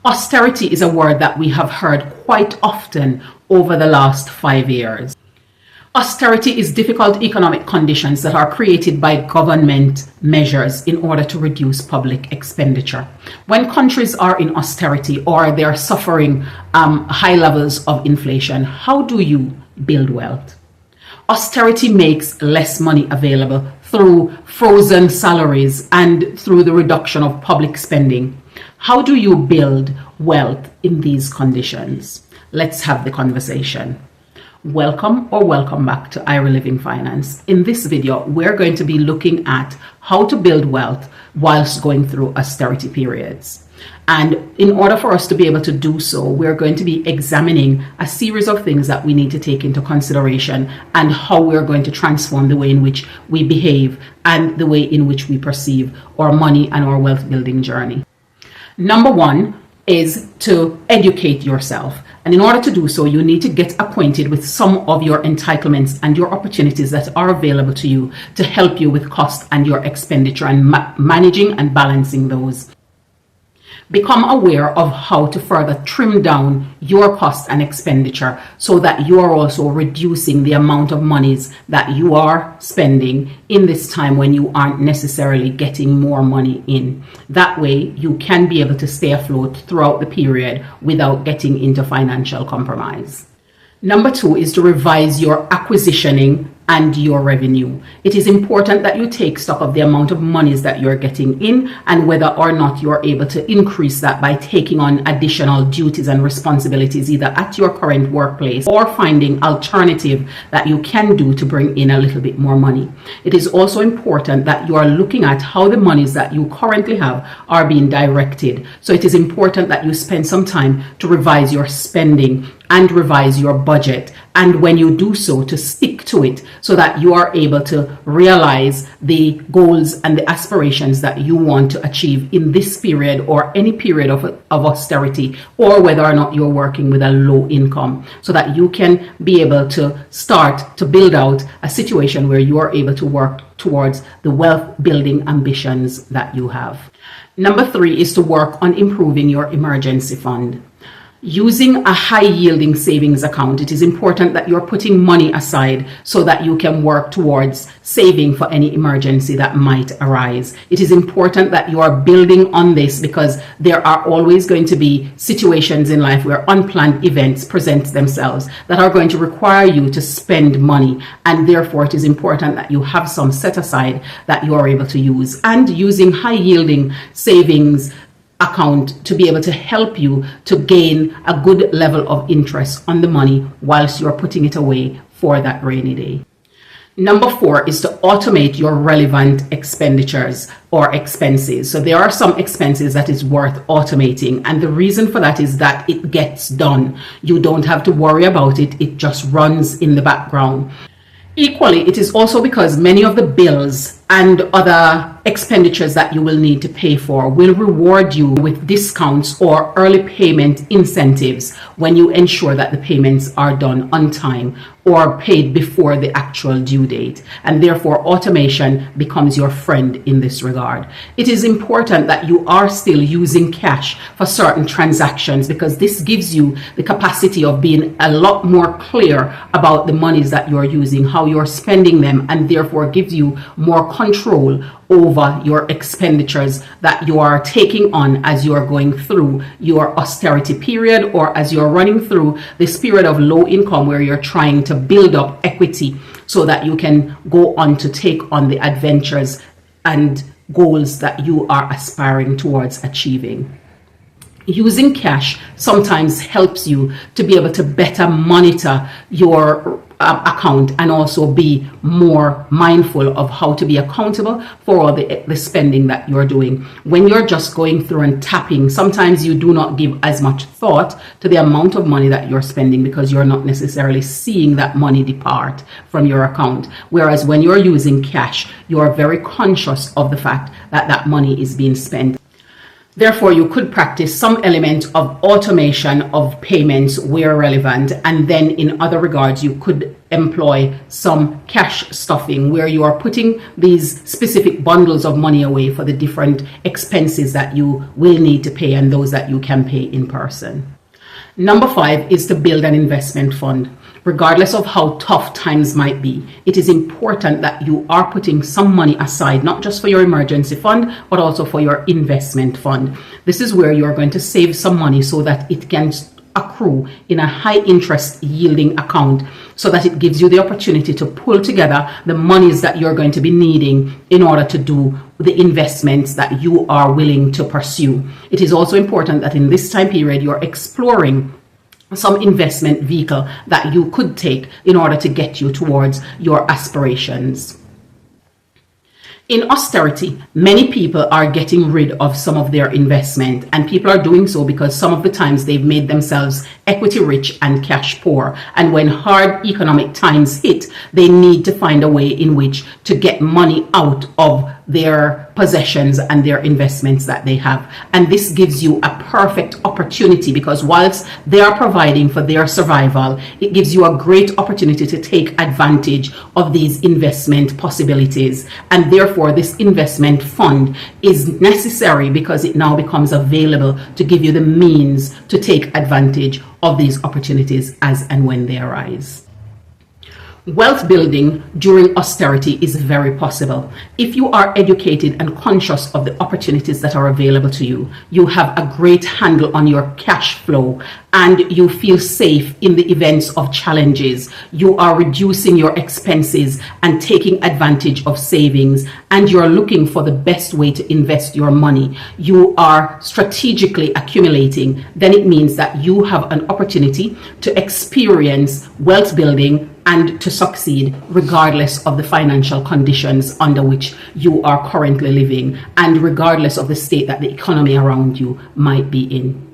Austerity is a word that we have heard quite often over the last 5 years. Austerity is difficult economic conditions that are created by government measures in order to reduce public expenditure. When countries are in austerity or they are suffering high levels of inflation, how do you build wealth? Austerity makes less money available through frozen salaries and through the reduction of public spending. How do you build wealth in these conditions? Let's have the conversation. Welcome back to Ira Living Finance. In this video, we're going to be looking at how to build wealth whilst going through austerity periods. And in order for us to be able to do so, we're going to be examining a series of things that we need to take into consideration and how we're going to transform the way in which we behave and the way in which we perceive our money and our wealth building journey. Number one is to educate yourself. And in order to do so, you need to get acquainted with some of your entitlements and your opportunities that are available to you to help you with cost and your expenditure and managing and balancing those. Become aware of how to further trim down your cost and expenditure so that you are also reducing the amount of monies that you are spending in this time when you aren't necessarily getting more money in. That way, you can be able to stay afloat throughout the period without getting into financial compromise. Number two is to revise your acquisitioning and your revenue. It is important that you take stock of the amount of monies that you're getting in and whether or not you're able to increase that by taking on additional duties and responsibilities either at your current workplace or finding alternative that you can do to bring in a little bit more money. It is also important that you are looking at how the monies that you currently have are being directed. So it is important that you spend some time to revise your spending and revise your budget, and when you do so, to stick to it so that you are able to realize the goals and the aspirations that you want to achieve in this period or any period of austerity, or whether or not you're working with a low income, so that you can be able to start to build out a situation where you are able to work towards the wealth building ambitions that you have. Number three is to work on improving your emergency fund. Using a high yielding savings account, it is important that you're putting money aside so that you can work towards saving for any emergency that might arise. It is important that you are building on this because there are always going to be situations in life where unplanned events present themselves that are going to require you to spend money, and therefore it is important that you have some set aside that you are able to use, and using high yielding savings account to be able to help you to gain a good level of interest on the money whilst you're putting it away for that rainy day. Number four is to automate your relevant expenditures or expenses. So there are some expenses that is worth automating, and the reason for that is that it gets done. You don't have to worry about it. It just runs in the background. Equally, it is also because many of the bills and other expenditures that you will need to pay for will reward you with discounts or early payment incentives when you ensure that the payments are done on time or paid before the actual due date. And therefore, automation becomes your friend in this regard. It is important that you are still using cash for certain transactions because this gives you the capacity of being a lot more clear about the monies that you're using, how you're spending them, and therefore gives you more control over your expenditures that you are taking on as you are going through your austerity period or as you're running through this period of low income where you're trying to build up equity so that you can go on to take on the adventures and goals that you are aspiring towards achieving. Using cash sometimes helps you to be able to better monitor your account and also be more mindful of how to be accountable for all the spending that you're doing. When you're just going through and tapping, sometimes you do not give as much thought to the amount of money that you're spending because you're not necessarily seeing that money depart from your account. Whereas when you're using cash, you are very conscious of the fact that that money is being spent. Therefore, you could practice some element of automation of payments where relevant, and then in other regards, you could employ some cash stuffing where you are putting these specific bundles of money away for the different expenses that you will need to pay and those that you can pay in person. Number 5 is to build an investment fund. Regardless of how tough times might be, it is important that you are putting some money aside, not just for your emergency fund, but also for your investment fund. This is where you're going to save some money so that it can accrue in a high interest yielding account, so that it gives you the opportunity to pull together the monies that you're going to be needing in order to do the investments that you are willing to pursue. It is also important that in this time period you're exploring some investment vehicle that you could take in order to get you towards your aspirations. In austerity, many people are getting rid of some of their investment, and people are doing so because some of the times they've made themselves equity rich and cash poor. And when hard economic times hit, they need to find a way in which to get money out of their possessions and their investments that they have. And this gives you a perfect opportunity, because whilst they are providing for their survival, it gives you a great opportunity to take advantage of these investment possibilities. And therefore, this investment fund is necessary because it now becomes available to give you the means to take advantage of these opportunities as and when they arise. Wealth building during austerity is very possible. If you are educated and conscious of the opportunities that are available to you, you have a great handle on your cash flow, and you feel safe in the events of challenges. You are reducing your expenses and taking advantage of savings, and you're looking for the best way to invest your money. You are strategically accumulating. Then it means that you have an opportunity to experience wealth building and to succeed regardless of the financial conditions under which you are currently living, and regardless of the state that the economy around you might be in.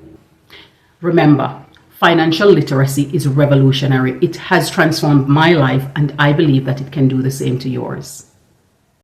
Remember, financial literacy is revolutionary. It has transformed my life, and I believe that it can do the same to yours.